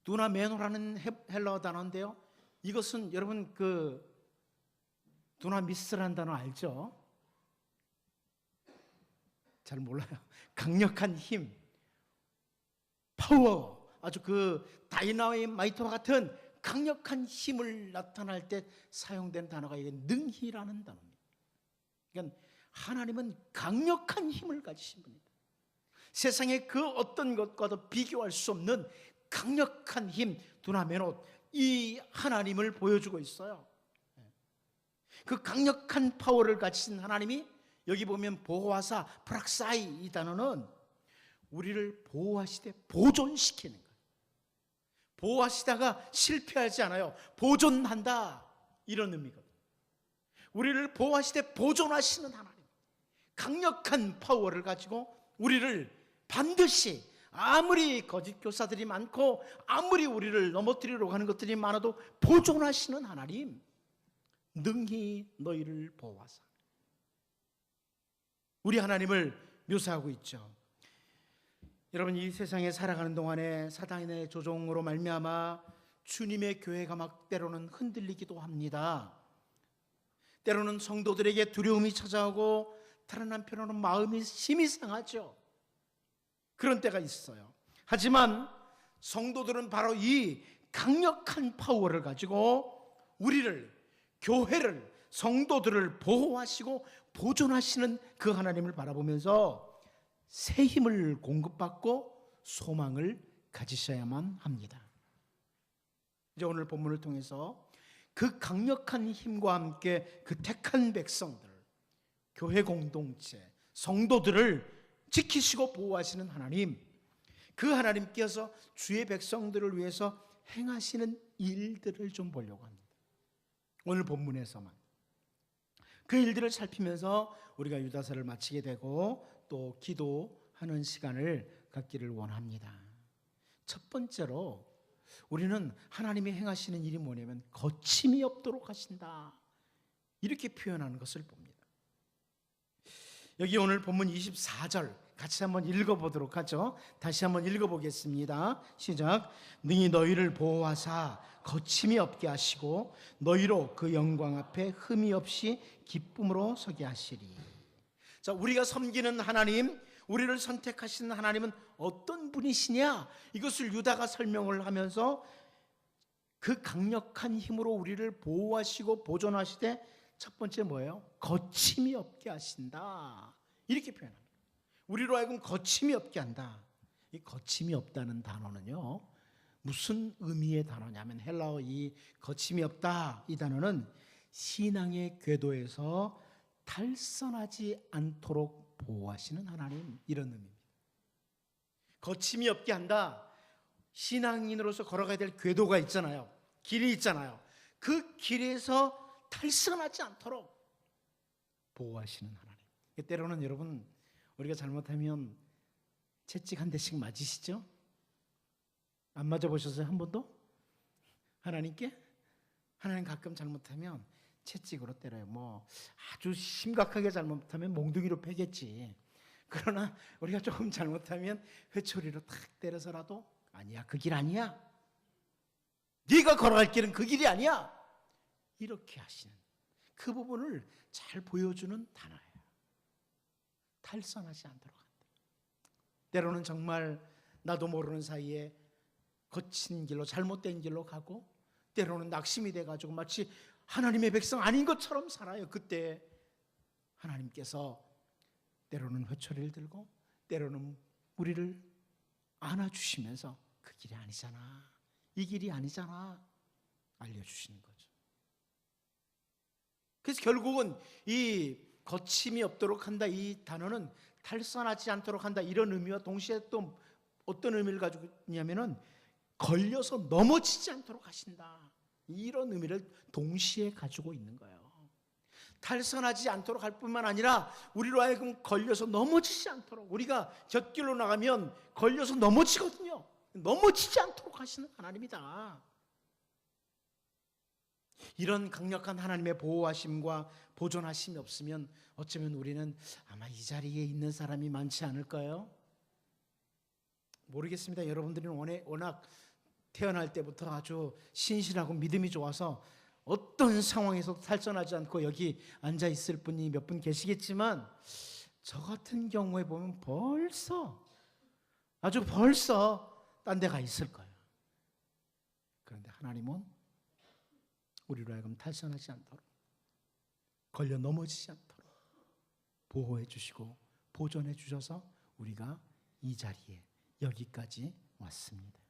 두나메노라는 헬라어 단어인데요, 이것은 여러분 두나미스라는 단어 알죠? 잘 몰라요. 강력한 힘, 파워, 아주 다이나마이트와 같은 강력한 힘을 나타낼 때 사용된 단어가 이게 능히라는 단어입니다. 그러니까 하나님은 강력한 힘을 가지신 분입니다. 세상의 그 어떤 것과도 비교할 수 없는 강력한 힘, 두나메노, 이 하나님을 보여주고 있어요. 그 강력한 파워를 가지신 하나님이, 여기 보면 보호하사, 프락사이, 이 단어는 우리를 보호하시되 보존시키는 거예요. 보호하시다가 실패하지 않아요. 보존한다, 이런 의미거든요. 우리를 보호하시되 보존하시는 하나님, 강력한 파워를 가지고 우리를 반드시, 아무리 거짓 교사들이 많고 아무리 우리를 넘어뜨리려고 하는 것들이 많아도 보존하시는 하나님, 능히 너희를 보호하사, 우리 하나님을 묘사하고 있죠. 여러분, 이 세상에 살아가는 동안에 사단의 조종으로 말미암아 주님의 교회가 막 때로는 흔들리기도 합니다. 때로는 성도들에게 두려움이 찾아오고 다른 한편으로는 마음이 심히 상하죠. 그런 때가 있어요. 하지만 성도들은 바로 이 강력한 파워를 가지고 우리를, 교회를, 성도들을 보호하시고 보존하시는 그 하나님을 바라보면서 새 힘을 공급받고 소망을 가지셔야만 합니다. 이제 오늘 본문을 통해서 그 강력한 힘과 함께 그 택한 백성들, 교회 공동체, 성도들을 지키시고 보호하시는 하나님, 그 하나님께서 주의 백성들을 위해서 행하시는 일들을 좀 보려고 합니다. 오늘 본문에서만 그 일들을 살피면서 우리가 유다서를 마치게 되고 또 기도하는 시간을 갖기를 원합니다. 첫 번째로 우리는 하나님이 행하시는 일이 뭐냐면 거침이 없도록 하신다, 이렇게 표현하는 것을 봅니다. 여기 오늘 본문 24절 같이 한번 읽어보도록 하죠. 다시 한번 읽어보겠습니다. 시작. 능히 너희를 보호하사 거침이 없게 하시고 너희로 그 영광 앞에 흠이 없이 기쁨으로 서게 하시리. 자, 우리가 섬기는 하나님, 우리를 선택하신 하나님은 어떤 분이시냐, 이것을 유다가 설명을 하면서 그 강력한 힘으로 우리를 보호하시고 보존하시되 첫 번째 뭐예요? 거침이 없게 하신다, 이렇게 표현합니다. 우리로 하여금 거침이 없게 한다. 이 거침이 없다는 단어는요, 무슨 의미의 단어냐면 헬라어 이 거침이 없다, 이 단어는 신앙의 궤도에서 탈선하지 않도록 보호하시는 하나님, 이런 의미입니다. 거침이 없게 한다. 신앙인으로서 걸어가야 될 궤도가 있잖아요. 길이 있잖아요. 그 길에서 탈선하지 않도록 보호하시는 하나님. 때로는 여러분, 우리가 잘못하면 채찍 한 대씩 맞으시죠? 안 맞아보셨어요? 한 번도? 하나님께? 하나님 가끔 잘못하면 채찍으로 때려요. 뭐 아주 심각하게 잘못하면 몽둥이로 패겠지. 그러나 우리가 조금 잘못하면 회초리로 탁 때려서라도 아니야, 그 길 아니야, 네가 걸어갈 길은 그 길이 아니야, 이렇게 하시는 그 부분을 잘 보여주는 단어예요. 탈선하지 않도록 한다. 때로는 정말 나도 모르는 사이에 거친 길로, 잘못된 길로 가고, 때로는 낙심이 돼가지고 마치 하나님의 백성 아닌 것처럼 살아요. 그때 하나님께서 때로는 회초리를 들고 때로는 우리를 안아주시면서 그 길이 아니잖아, 이 길이 아니잖아, 알려주시는 거죠. 그래서 결국은 이 거침이 없도록 한다, 이 단어는 탈선하지 않도록 한다, 이런 의미와 동시에 또 어떤 의미를 가지고 있냐면은 걸려서 넘어지지 않도록 하신다, 이런 의미를 동시에 가지고 있는 거예요. 탈선하지 않도록 할 뿐만 아니라 우리로 하여금 걸려서 넘어지지 않도록, 우리가 곁길로 나가면 걸려서 넘어지거든요. 넘어지지 않도록 하시는 하나님이다. 이런 강력한 하나님의 보호하심과 보존하심이 없으면 어쩌면 우리는 아마 이 자리에 있는 사람이 많지 않을까요? 모르겠습니다. 여러분들은 워낙 태어날 때부터 아주 신실하고 믿음이 좋아서 어떤 상황에서도 탈선하지 않고 여기 앉아 있을 분이 몇 분 계시겠지만, 저 같은 경우에 보면 아주 벌써 딴 데 가 있을 거예요. 그런데 하나님은 우리로 하여금 탈선하지 않도록, 걸려 넘어지지 않도록 보호해 주시고 보존해 주셔서 우리가 이 자리에 여기까지 왔습니다.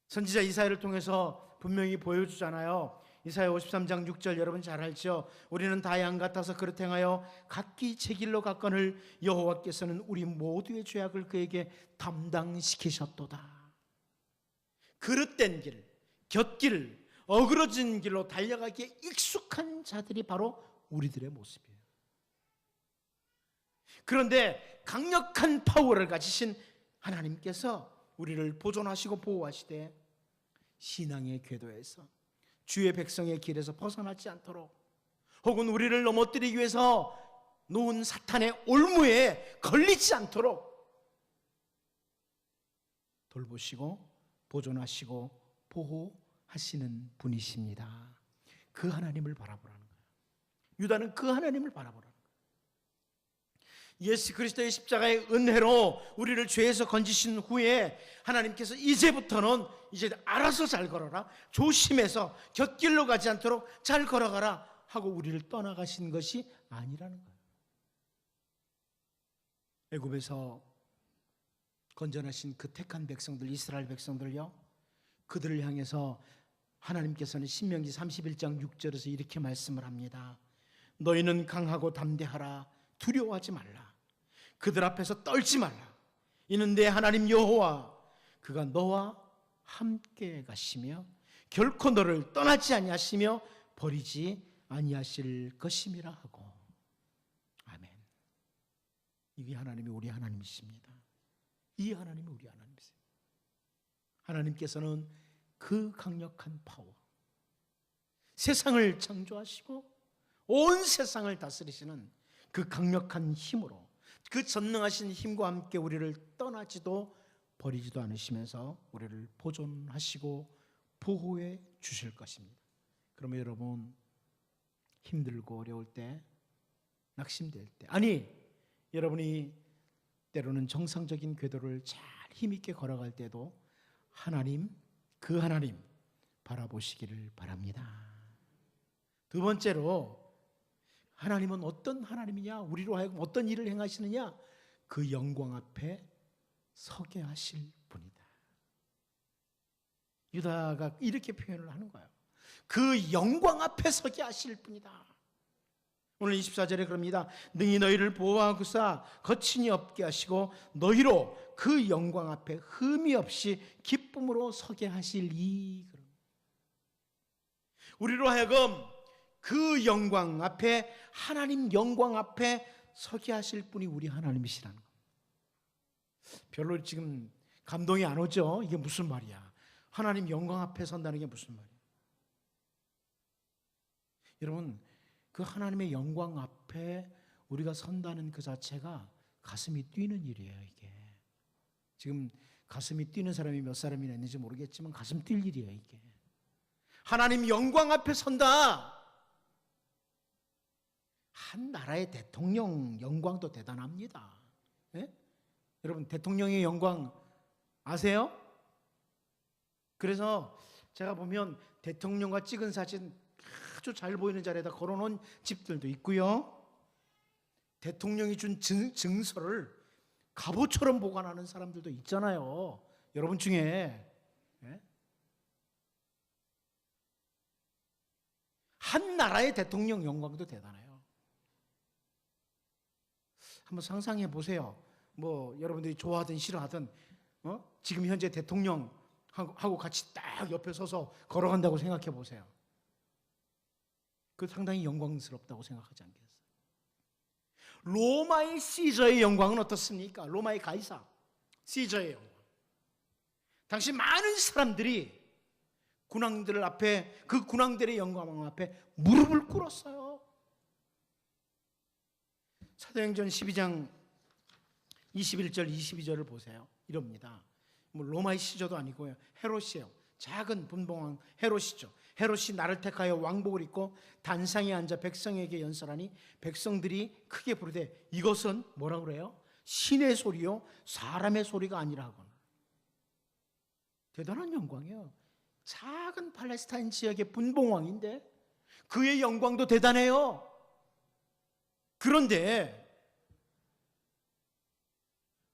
선지자 이사야를 통해서 분명히 보여주잖아요. 이사야 53장 6절 여러분 잘 알죠? 우리는 다 양 같아서 그릇 행하여 각기 제 길로 갔거늘 여호와께서는 우리 모두의 죄악을 그에게 담당시키셨도다. 그릇된 길, 곁길, 어그러진 길로 달려가기에 익숙한 자들이 바로 우리들의 모습이에요. 그런데 강력한 파워를 가지신 하나님께서 우리를 보존하시고 보호하시되 신앙의 궤도에서, 주의 백성의 길에서 벗어나지 않도록, 혹은 우리를 넘어뜨리기 위해서 놓은 사탄의 올무에 걸리지 않도록 돌보시고 보존하시고 보호하시는 분이십니다. 그 하나님을 바라보라는 거예요. 유다는 그 하나님을 바라보라는 거예요. 예수 그리스도의 십자가의 은혜로 우리를 죄에서 건지신 후에 하나님께서 이제부터는 이제 알아서 잘 걸어라, 조심해서 곁길로 가지 않도록 잘 걸어가라 하고 우리를 떠나가신 것이 아니라는 거예요. 애굽에서 건져내신 그 택한 백성들, 이스라엘 백성들요, 그들을 향해서 하나님께서는 신명기 31장 6절에서 이렇게 말씀을 합니다. 너희는 강하고 담대하라. 두려워하지 말라. 그들 앞에서 떨지 말라. 이는 내 하나님 여호와 그가 너와 함께 가시며 결코 너를 떠나지 아니하시며 버리지 아니하실 것임이라 하고. 아멘. 이 하나님이 우리 하나님이십니다. 이 하나님이 우리 하나님이세요. 하나님께서는 그 강력한 파워, 세상을 창조하시고 온 세상을 다스리시는 그 강력한 힘으로, 그 전능하신 힘과 함께 우리를 떠나지도 버리지도 않으시면서 우리를 보존하시고 보호해 주실 것입니다. 그러면 여러분, 힘들고 어려울 때, 낙심될 때, 아니 여러분이 때로는 정상적인 궤도를 잘 힘있게 걸어갈 때도 하나님, 그 하나님 바라보시기를 바랍니다. 두 번째로, 하나님은 어떤 하나님이냐, 우리로 하여금 어떤 일을 행하시느냐, 그 영광 앞에 서게 하실 분이다. 유다가 이렇게 표현을 하는 거예요. 그 영광 앞에 서게 하실 분이다. 오늘 24절에 그럽니다. 능히 너희를 보호하고사 거친이 없게 하시고 너희로 그 영광 앞에 흠이 없이 기쁨으로 서게 하시리. 우리로 하여금 그 영광 앞에, 하나님 영광 앞에 서게 하실 분이 우리 하나님이시라는 겁니다. 별로 지금 감동이 안 오죠? 이게 무슨 말이야? 하나님 영광 앞에 선다는 게 무슨 말이야? 여러분, 그 하나님의 영광 앞에 우리가 선다는 그 자체가 가슴이 뛰는 일이에요. 이게 지금 가슴이 뛰는 사람이 몇 사람이나 있는지 모르겠지만 가슴 뛸 일이에요. 이게 하나님 영광 앞에 선다. 한 나라의 대통령 영광도 대단합니다. 예? 여러분, 대통령의 영광 아세요? 그래서 제가 보면 대통령과 찍은 사진 아주 잘 보이는 자리에다 걸어놓은 집들도 있고요, 대통령이 준 증서를 갑옷처럼 보관하는 사람들도 있잖아요. 여러분 중에. 예? 한 나라의 대통령 영광도 대단해요. 한번 상상해 보세요. 뭐 여러분들이 좋아하든 싫어하든 지금 현재 대통령하고 같이 딱 옆에 서서 걸어간다고 생각해 보세요. 그 상당히 영광스럽다고 생각하지 않겠어요? 로마의 시저의 영광은 어떻습니까? 로마의 가이사 시저의 영광. 당시 많은 사람들이 군왕들 앞에, 그 군왕들의 영광 앞에 무릎을 꿇었어요. 사도행전 12장 21절 22절을 보세요. 이럽니다. 뭐 로마의 시조도 아니고요, 헤롯이에요. 작은 분봉왕 헤롯이죠. 헤롯이 나를 택하여 왕복을 입고 단상에 앉아 백성에게 연설하니 백성들이 크게 부르되 이것은 뭐라 그래요? 신의 소리요 사람의 소리가 아니라 하거늘. 대단한 영광이에요. 작은 팔레스타인 지역의 분봉왕인데 그의 영광도 대단해요. 그런데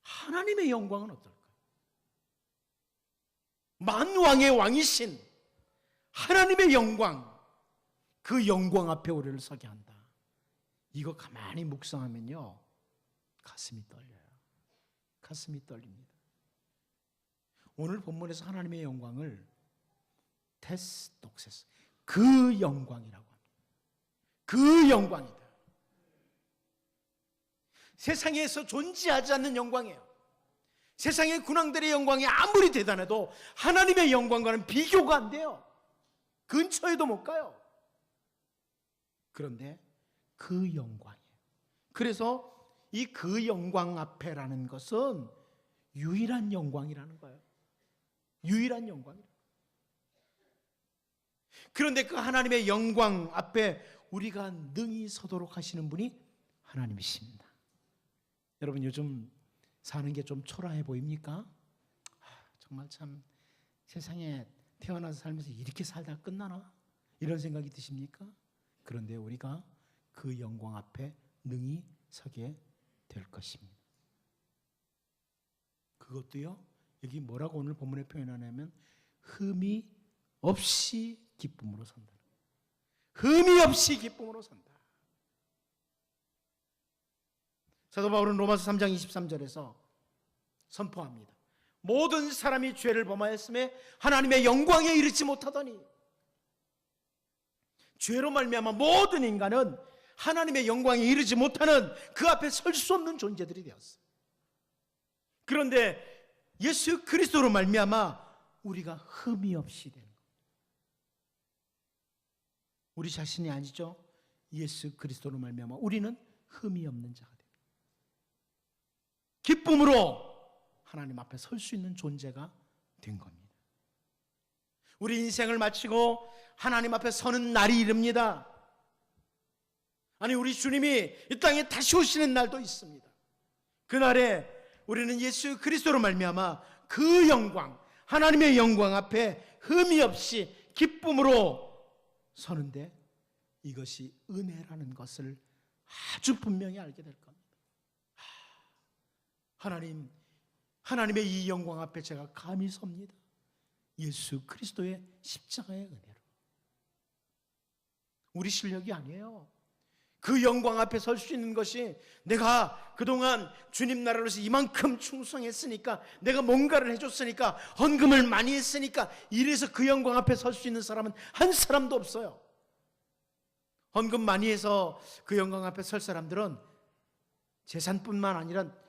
하나님의 영광은 어떨까요? 만왕의 왕이신 하나님의 영광, 그 영광 앞에 우리를 서게 한다. 이거 가만히 묵상하면요, 가슴이 떨려요. 가슴이 떨립니다. 오늘 본문에서 하나님의 영광을 테스독세스, 그 영광이라고 합니다. 그 영광이다. 세상에서 존재하지 않는 영광이에요. 세상의 군왕들의 영광이 아무리 대단해도 하나님의 영광과는 비교가 안 돼요. 근처에도 못 가요. 그런데 그 영광이에요. 그래서 이 그 영광 앞에라는 것은 유일한 영광이라는 거예요. 유일한 영광이에요. 그런데 그 하나님의 영광 앞에 우리가 능히 서도록 하시는 분이 하나님이십니다. 여러분, 요즘 사는 게 좀 초라해 보입니까? 정말 참 세상에 태어나서 살면서 이렇게 살다 끝나나? 이런 생각이 드십니까? 그런데 우리가 그 영광 앞에 능히 서게 될 것입니다. 그것도요, 여기 뭐라고 오늘 본문에 표현하냐면 흠이 없이 기쁨으로 선다. 흠이 없이 기쁨으로 선다. 사도 바울은 로마서 3장 23절에서 선포합니다. 모든 사람이 죄를 범하였음에 하나님의 영광에 이르지 못하더니, 죄로 말미암아 모든 인간은 하나님의 영광에 이르지 못하는 그 앞에 설 수 없는 존재들이 되었어요. 그런데 예수 그리스도로 말미암아 우리가 흠이 없이 되는 거예요. 우리 자신이 아니죠. 예수 그리스도로 말미암아 우리는 흠이 없는 자가 됩니다. 기쁨으로 하나님 앞에 설 수 있는 존재가 된 겁니다. 우리 인생을 마치고 하나님 앞에 서는 날이 이릅니다. 아니, 우리 주님이 이 땅에 다시 오시는 날도 있습니다. 그날에 우리는 예수 그리스도로 말미암아 그 영광, 하나님의 영광 앞에 흠이 없이 기쁨으로 서는데, 이것이 은혜라는 것을 아주 분명히 알게 될 겁니다. 하나님의 이 영광 앞에 제가 감히 섭니다. 예수 그리스도의 십자가의 은혜로. 우리 실력이 아니에요. 그 영광 앞에 설 수 있는 것이 내가 그동안 주님 나라를 위해서 이만큼 충성했으니까, 내가 뭔가를 해줬으니까, 헌금을 많이 했으니까, 이래서 그 영광 앞에 설 수 있는 사람은 한 사람도 없어요. 헌금 많이 해서 그 영광 앞에 설 사람들은 재산뿐만 아니라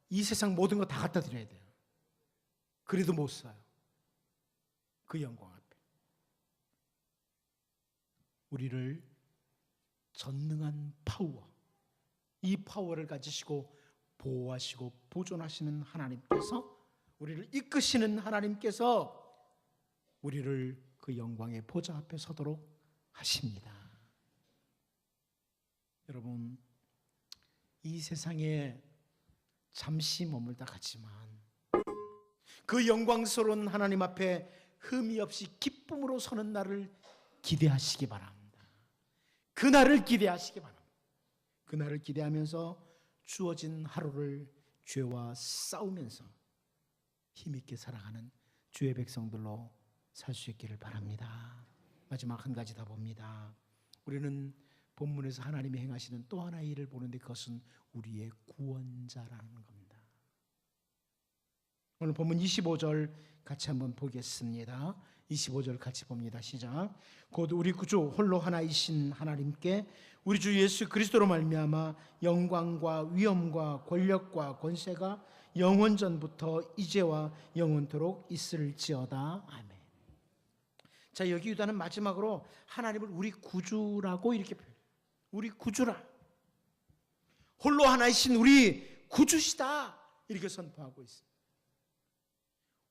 이 세상 모든 거 다 갖다 드려야 돼요. 그래도 못 사요. 그 영광 앞에. 우리를 전능한 파워, 이 파워를 가지시고 보호하시고 보존하시는 하나님께서, 우리를 이끄시는 하나님께서 우리를 그 영광의 보좌 앞에 서도록 하십니다. 여러분, 이 세상에 잠시 머물다 가지만 그 영광스러운 하나님 앞에 흠이 없이 기쁨으로 서는 날을 기대하시기 바랍니다. 그날을 기대하시기 바랍니다. 그날을 기대하면서 주어진 하루를 죄와 싸우면서 힘있게 살아가는 주의 백성들로 살 수 있기를 바랍니다. 마지막 한 가지 더 봅니다. 우리는 본문에서 하나님이 행하시는 또 하나의 일을 보는데, 그것은 우리의 구원자라는 겁니다. 오늘 본문 25절 같이 한번 보겠습니다. 25절 같이 봅니다. 시작. 곧 우리 구주 홀로 하나이신 하나님께 우리 주 예수 그리스도로 말미암아 영광과 위엄과 권력과 권세가 영원 전부터 이제와 영원토록 있을지어다. 아멘. 자, 여기 유다는 마지막으로 하나님을 우리 구주라고 이렇게 표현해요. 우리 구주라. 홀로 하나이신 우리 구주시다. 이렇게 선포하고 있습니다.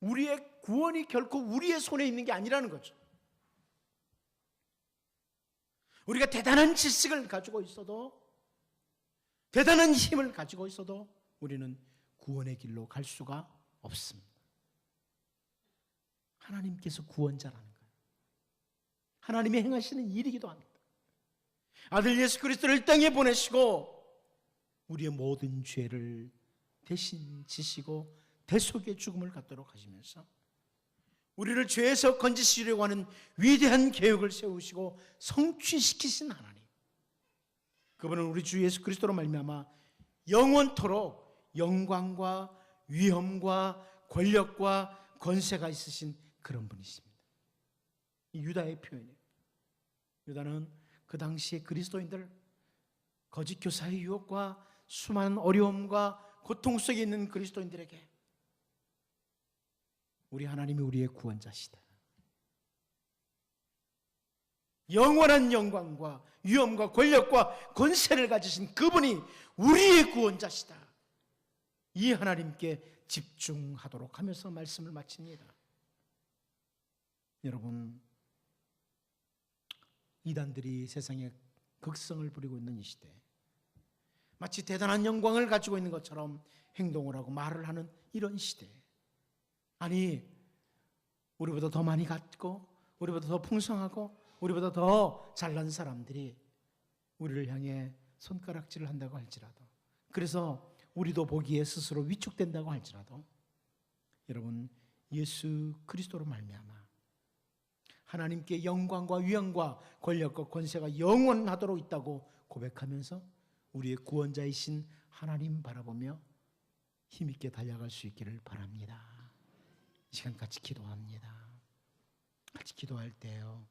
우리의 구원이 결코 우리의 손에 있는 게 아니라는 거죠. 우리가 대단한 지식을 가지고 있어도, 대단한 힘을 가지고 있어도 우리는 구원의 길로 갈 수가 없습니다. 하나님께서 구원자라는 거예요. 하나님이 행하시는 일이기도 합니다. 아들 예수 그리스도를 땅에 보내시고 우리의 모든 죄를 대신 지시고 대속의 죽음을 갖도록 하시면서 우리를 죄에서 건지시려고 하는 위대한 계획을 세우시고 성취시키신 하나님, 그분은 우리 주 예수 그리스도로 말미암아 영원토록 영광과 위엄과 권력과 권세가 있으신 그런 분이십니다. 이 유다의 표현이에요. 유다는 그 당시에 그리스도인들, 거짓 교사의 유혹과 수많은 어려움과 고통 속에 있는 그리스도인들에게 우리 하나님이 우리의 구원자시다, 영원한 영광과 위엄과 권력과 권세를 가지신 그분이 우리의 구원자시다, 이 하나님께 집중하도록 하면서 말씀을 마칩니다. 여러분, 이단들이 세상에 극성을 부리고 있는 이 시대, 마치 대단한 영광을 가지고 있는 것처럼 행동을 하고 말을 하는 이런 시대, 아니 우리보다 더 많이 갖고 우리보다 더 풍성하고 우리보다 더 잘난 사람들이 우리를 향해 손가락질을 한다고 할지라도, 그래서 우리도 보기에 스스로 위축된다고 할지라도, 여러분, 예수 그리스도로 말미암아 하나님께 영광과 위엄과 권력과 권세가 영원하도록 있다고 고백하면서 우리의 구원자이신 하나님 바라보며 힘있게 달려갈 수 있기를 바랍니다. 이 시간 같이 기도합니다. 같이 기도할 때요,